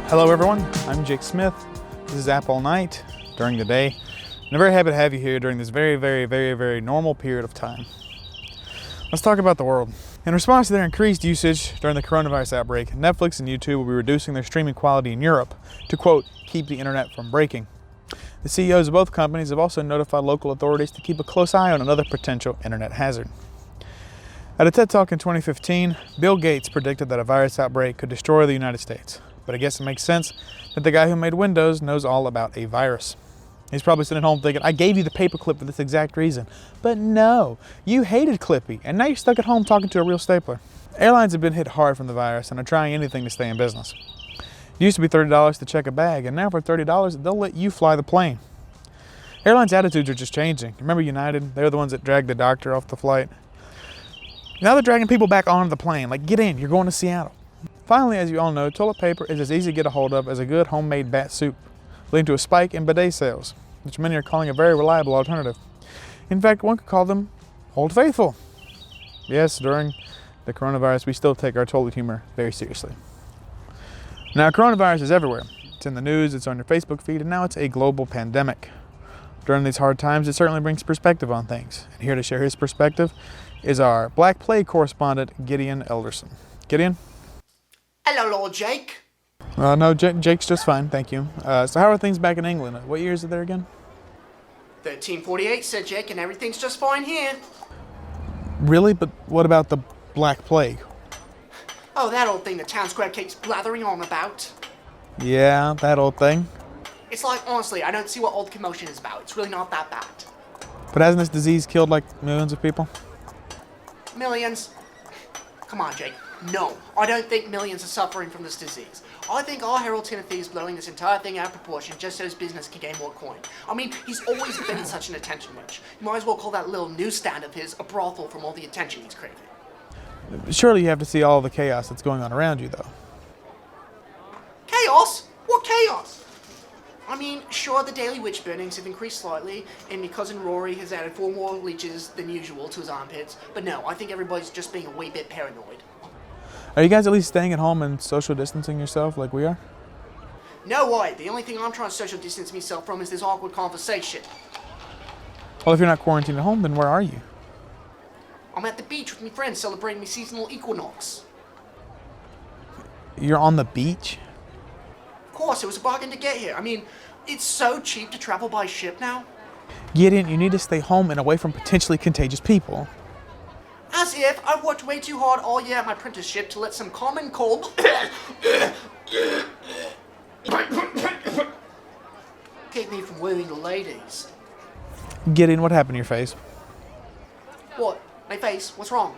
Hello everyone, I'm Jake Smith. This is App All Night during the day. I'm very happy to have you here during this very normal period of time. Let's talk about the world. In response to their increased usage during the coronavirus outbreak, Netflix and YouTube will be reducing their streaming quality in Europe to, quote, keep the internet from breaking. The CEOs of both companies have also notified local authorities to keep a close eye on another potential internet hazard. At a TED Talk in 2015, Bill Gates predicted that a virus outbreak could destroy the United States. But I guess it makes sense that the guy who made Windows knows all about a virus. He's probably sitting at home thinking, I gave you the paperclip for this exact reason. But no, you hated Clippy, and now you're stuck at home talking to a real stapler. Airlines have been hit hard from the virus and are trying anything to stay in business. It used to be $30 to check a bag, and now for $30, they'll let you fly the plane. Airlines' attitudes are just changing. Remember United? They're the ones that dragged the doctor off the flight. Now they're dragging people back onto the plane, like, get in, you're going to Seattle. Finally, as you all know, toilet paper is as easy to get a hold of as a good homemade bat soup, leading to a spike in bidet sales, which many are calling a very reliable alternative. In fact, one could call them Old Faithful. Yes, during the coronavirus, we still take our toilet humor very seriously. Now, coronavirus is everywhere. It's in the news, it's on your Facebook feed, and now it's a global pandemic. During these hard times, it certainly brings perspective on things. And here to share his perspective is our Black Plague correspondent, Gideon Elderson. Gideon? Hello, Lord Jake. No, Jake's just fine, thank you. So how are things back in England? What year is it there again? 1348, said Jake, and everything's just fine here. Really? But what about the Black Plague? Oh, that old thing the town square keeps blathering on about. Yeah, that old thing. It's like, honestly, I don't see what all the commotion is about. It's really not that bad. But hasn't this disease killed like millions of people? Millions? Come on, Jake. No, I don't think millions are suffering from this disease. I think our Harold Timothy is blowing this entire thing out of proportion just so his business can gain more coin. I mean, he's always been such an attention witch. You might as well call that little newsstand of his a brothel from all the attention he's craving. Surely you have to see all the chaos that's going on around you, though. Chaos? What chaos? I mean, sure, the daily witch burnings have increased slightly, and my cousin Rory has added 4 more leeches than usual to his armpits, but no, I think everybody's just being a wee bit paranoid. Are you guys at least staying at home and social distancing yourself like we are? No way, the only thing I'm trying to social distance myself from is this awkward conversation. Well, if you're not quarantined at home, then where are you? I'm at the beach with my friends celebrating my seasonal equinox. You're on the beach? Of course, it was a bargain to get here. I mean, it's so cheap to travel by ship now. Gideon, you need to stay home and away from potentially contagious people. As if I've worked way too hard all year at my apprenticeship to let some common cold keep me from wooing the ladies. Gideon, what happened to your face? What? My face? What's wrong?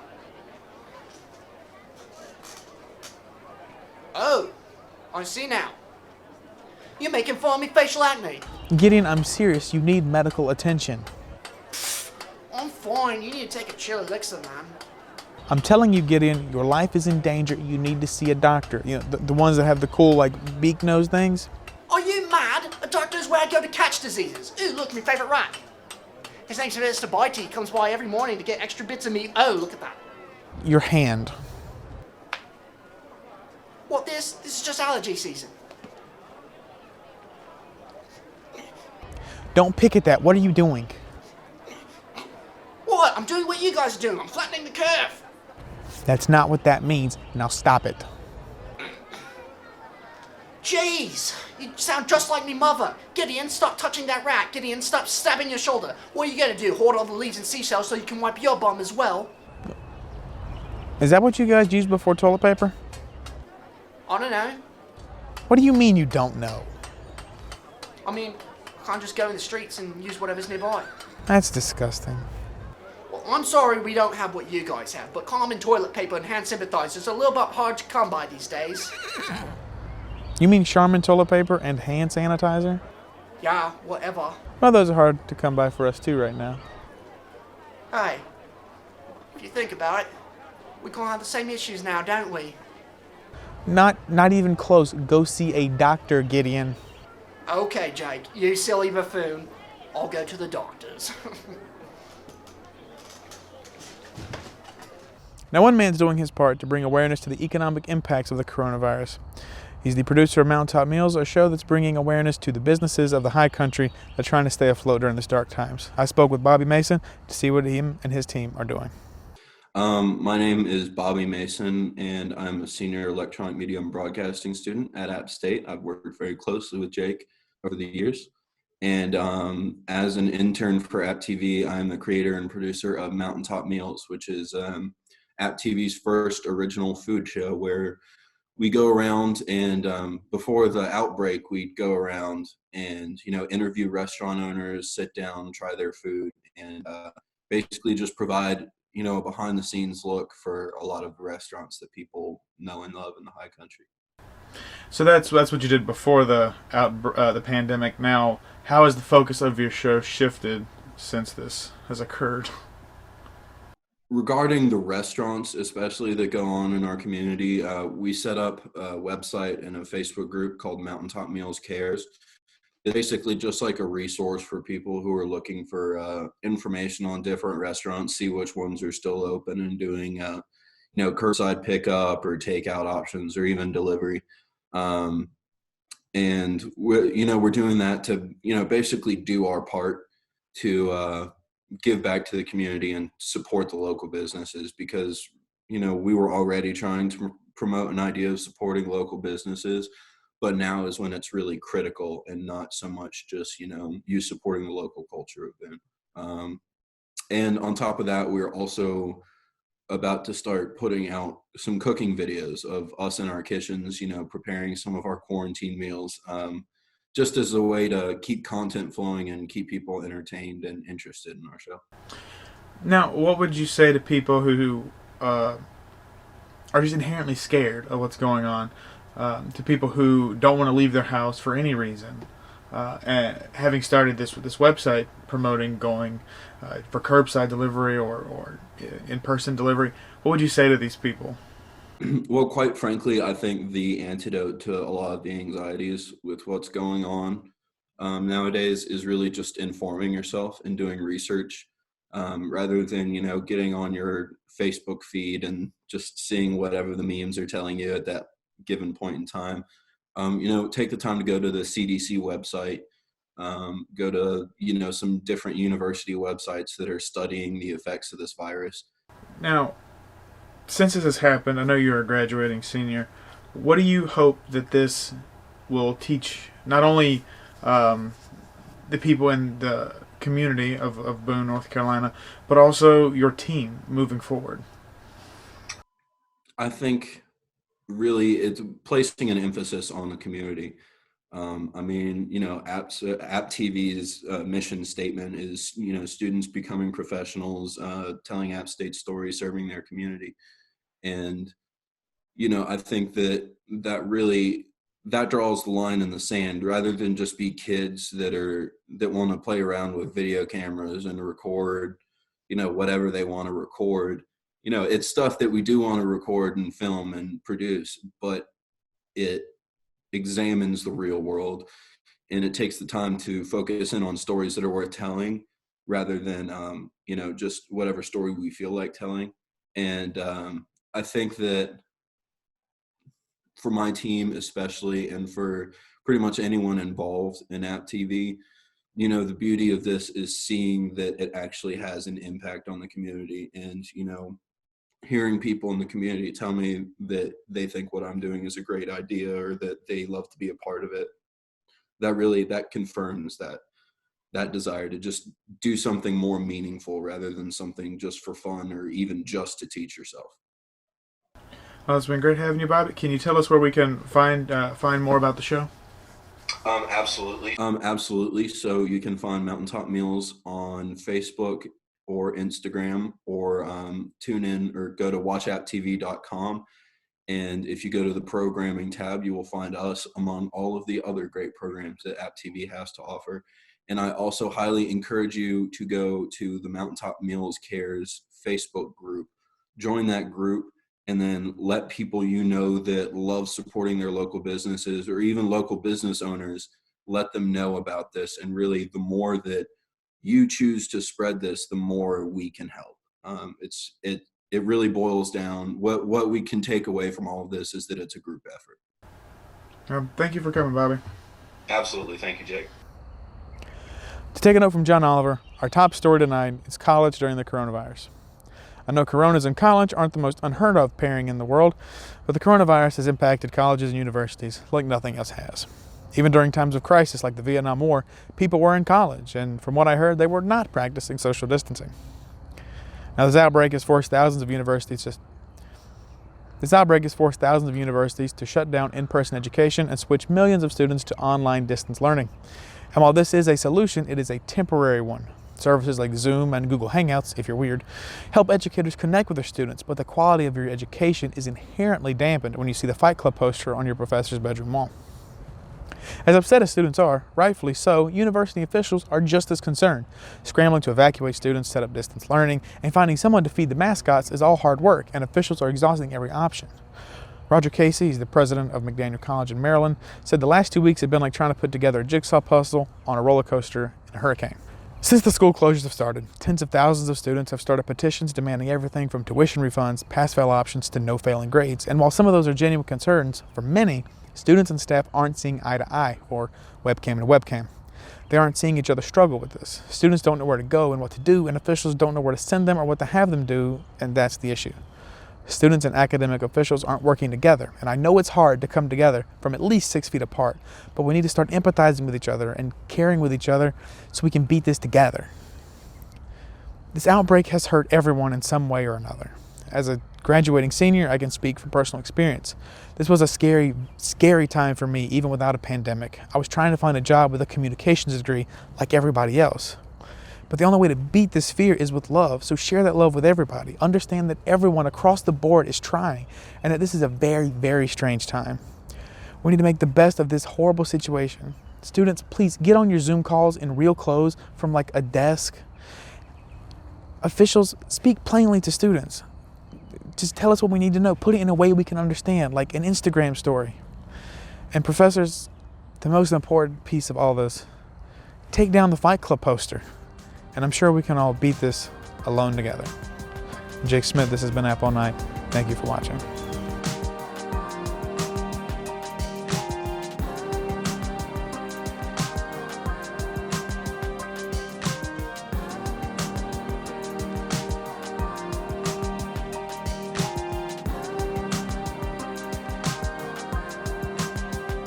Oh, I see now. You're making fun of me facial acne. Gideon, I'm serious. You need medical attention. I'm fine. You need to take a chill elixir, man. I'm telling you, Gideon, your life is in danger. You need to see a doctor. You know, the ones that have the cool, like, beak nose things. Are you mad? A doctor's where I go to catch diseases. Ooh, look, my favorite rat. His name's Mr. Bitey. He comes by every morning to get extra bits of meat. Oh, look at that. Your hand. What, this? This is just allergy season. Don't pick at that. What are you doing? What? I'm doing what you guys are doing. I'm flattening the curve. That's not what that means. Now stop it. Jeez, you sound just like me mother. Gideon, stop touching that rat. Gideon, stop stabbing your shoulder. What are you gonna do? Hoard all the leaves and seashells so you can wipe your bum as well? Is that what you guys use before toilet paper? I don't know. What do you mean you don't know? I mean, I can't just go in the streets and use whatever's nearby. That's disgusting. Well, I'm sorry we don't have what you guys have, but common toilet paper and hand sympathizers are a little bit hard to come by these days. You mean Charmin toilet paper and hand sanitizer? Yeah, whatever. Well, those are hard to come by for us too right now. Hey, if you think about it, we can't have the same issues now, don't we? Not even close. Go see a doctor, Gideon. Okay, Jake, you silly buffoon. I'll go to the doctors. Now, one man's doing his part to bring awareness to the economic impacts of the coronavirus. He's the producer of Mountaintop Meals, a show that's bringing awareness to the businesses of the high country that are trying to stay afloat during these dark times. I spoke with Bobby Mason to see what him and his team are doing. My name is Bobby Mason, and I'm a senior electronic media and broadcasting student at App State. I've worked very closely with Jake over the years. And as an intern for App TV, I'm the creator and producer of Mountaintop Meals, which is App TV's first original food show where we go around and before the outbreak, we'd go around and, interview restaurant owners, sit down, try their food, and basically just provide a behind the scenes look for a lot of the restaurants that people know and love in the high country. So that's what you did before the pandemic. Now, how has the focus of your show shifted since this has occurred? Regarding the restaurants, especially that go on in our community, we set up a website and a Facebook group called Mountaintop Meals Cares. It's basically just like a resource for people who are looking for information on different restaurants, see which ones are still open and doing, curbside pickup or takeout options or even delivery. And we're doing that to, basically do our part to give back to the community and support the local businesses because, we were already trying to promote an idea of supporting local businesses. But now is when it's really critical and not so much just, you supporting the local culture event. And on top of that, we're also about to start putting out some cooking videos of us in our kitchens, preparing some of our quarantine meals, just as a way to keep content flowing and keep people entertained and interested in our show. Now, what would you say to people who are just inherently scared of what's going on? To people who don't want to leave their house for any reason, and having started this website promoting going for curbside delivery or in-person delivery, what would you say to these people? Well, quite frankly, I think the antidote to a lot of the anxieties with what's going on nowadays is really just informing yourself and doing research rather than, getting on your Facebook feed and just seeing whatever the memes are telling you at that given point in time. Take the time to go to the CDC website, go to, some different university websites that are studying the effects of this virus. Now, since this has happened, I know you're a graduating senior. What do you hope that this will teach not only the people in the community of Boone, North Carolina, but also your team moving forward? I think really it's placing an emphasis on the community. App TV's mission statement is, students becoming professionals, telling App State stories, serving their community. And, I think that draws the line in the sand rather than just be kids that want to play around with video cameras and record, whatever they want to record. It's stuff that we do want to record and film and produce, but it examines the real world and it takes the time to focus in on stories that are worth telling rather than, just whatever story we feel like telling. And I think that for my team especially, and for pretty much anyone involved in App TV, the beauty of this is seeing that it actually has an impact on the community and, hearing people in the community tell me that they think what I'm doing is a great idea or that they love to be a part of it. That confirms that desire to just do something more meaningful rather than something just for fun or even just to teach yourself. Well, it's been great having you, Bobby. Can you tell us where we can find more about the show? Absolutely. So you can find Mountaintop Meals on Facebook or Instagram or tune in or go to watchapptv.com. And if you go to the programming tab, you will find us among all of the other great programs that App TV has to offer. And I also highly encourage you to go to the Mountaintop Meals Cares Facebook group, join that group, and then let people that love supporting their local businesses or even local business owners, let them know about this. And really, the more that you choose to spread this, the more we can help. It really boils down. What we can take away from all of this is that it's a group effort. Thank you for coming, Bobby. Absolutely. Thank you, Jake. To take a note from John Oliver, our top story tonight is college during the coronavirus. I know coronas and college aren't the most unheard of pairing in the world, but the coronavirus has impacted colleges and universities like nothing else has. Even during times of crisis like the Vietnam War, people were in college, and from what I heard, they were not practicing social distancing. Now, this outbreak has forced thousands of universities to shut down in-person education and switch millions of students to online distance learning. And while this is a solution, it is a temporary one. Services like Zoom and Google Hangouts, if you're weird, help educators connect with their students, but the quality of your education is inherently dampened when you see the Fight Club poster on your professor's bedroom wall. As upset as students are, rightfully so, university officials are just as concerned. Scrambling to evacuate students, set up distance learning, and finding someone to feed the mascots is all hard work, and officials are exhausting every option. Roger Casey, he's the president of McDaniel College in Maryland, said the last 2 weeks have been like trying to put together a jigsaw puzzle on a roller coaster in a hurricane. Since the school closures have started, tens of thousands of students have started petitions demanding everything from tuition refunds, pass-fail options, to no-failing grades. And while some of those are genuine concerns, for many, students and staff aren't seeing eye to eye, or webcam to webcam. They aren't seeing each other struggle with this. Students don't know where to go and what to do, and officials don't know where to send them or what to have them do, and that's the issue. Students and academic officials aren't working together, and I know it's hard to come together from at least 6 feet apart, but we need to start empathizing with each other and caring with each other so we can beat this together. This outbreak has hurt everyone in some way or another. As a graduating senior, I can speak from personal experience. This was a scary, scary time for me, even without a pandemic. I was trying to find a job with a communications degree like everybody else. But the only way to beat this fear is with love, so share that love with everybody. Understand that everyone across the board is trying, and that this is a very, very strange time. We need to make the best of this horrible situation. Students, please get on your Zoom calls in real clothes from like a desk. Officials, speak plainly to students. Just tell us what we need to know. Put it in a way we can understand, like an Instagram story. And professors, the most important piece of all this, take down the Fight Club poster. And I'm sure we can all beat this alone together. Jake Smith, this has been App All Night. Thank you for watching.